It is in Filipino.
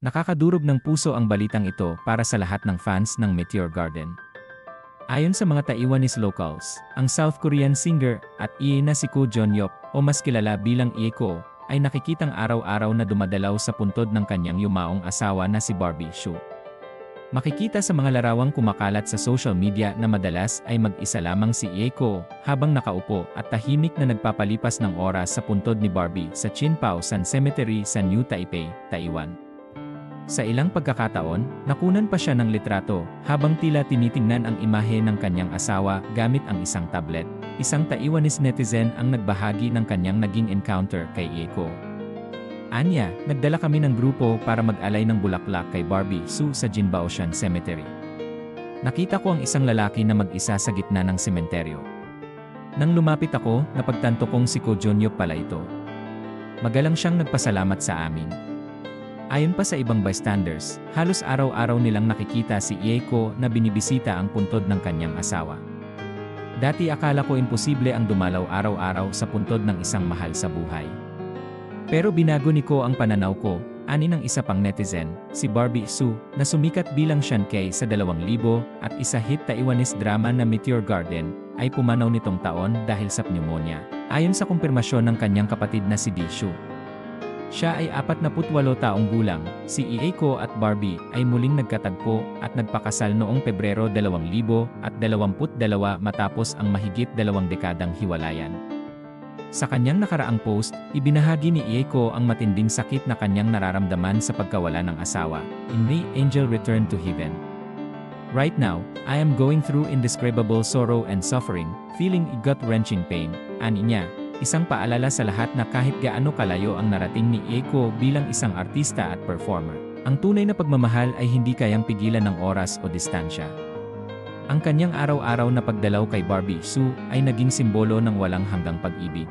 Nakakadurog ng puso ang balitang ito para sa lahat ng fans ng Meteor Garden. Ayon sa mga Taiwanese locals, ang South Korean singer at EA na si Ko Jeon-yop o mas kilala bilang Eko ay nakikitang araw-araw na dumadalaw sa puntod ng kanyang yumaong asawa na si Barbie Hsu. Makikita sa mga larawang kumakalat sa social media na madalas ay mag-isa lamang si Eko habang nakaupo at tahimik na nagpapalipas ng oras sa puntod ni Barbie sa Qinpao San Cemetery sa New Taipei, Taiwan. Sa ilang pagkakataon, nakunan pa siya ng litrato habang tila tinitingnan ang imahe ng kanyang asawa gamit ang isang tablet. Isang Taiwanese netizen ang nagbahagi ng kanyang naging encounter kay Eko. Anya, nagdala kami ng grupo para mag-alay ng bulaklak kay Barbie Hsu sa Jinbaoshan Cemetery. Nakita ko ang isang lalaki na mag-isa sa gitna ng sementeryo. Nang lumapit ako, napagtanto kong si Ko Jeon-yop pala ito. Magalang siyang nagpasalamat sa amin. Ayon pa sa ibang bystanders, halos araw-araw nilang nakikita si Eko na binibisita ang puntod ng kanyang asawa. Dati akala ko imposible ang dumalaw araw-araw sa puntod ng isang mahal sa buhay. Pero binago ni Ko ang pananaw ko, ani ng isa pang netizen, si Barbie Hsu, na sumikat bilang Shankei sa 2000 at isa hit Taiwanese drama na Meteor Garden, ay pumanaw nitong taon dahil sa pneumonia. Ayon sa kumpirmasyon ng kanyang kapatid na si Hsu. Siya ay 48 taong gulang, si Eko at Barbie ay muling nagkatagpo at nagpakasal noong Pebrero 2022 matapos ang mahigit 2 dekadang hiwalayan. Sa kanyang nakaraang post, ibinahagi ni Eko ang matinding sakit na kanyang nararamdaman sa pagkawala ng asawa, in the Angel Return to Heaven. Right now, I am going through indescribable sorrow and suffering, feeling gut-wrenching pain, ani niya. Isang paalala sa lahat na kahit gaano kalayo ang narating ni Eko bilang isang artista at performer, ang tunay na pagmamahal ay hindi kayang pigilan ng oras o distansya. Ang kanyang araw-araw na pagdalaw kay Barbie Hsu ay naging simbolo ng walang hanggang pag-ibig.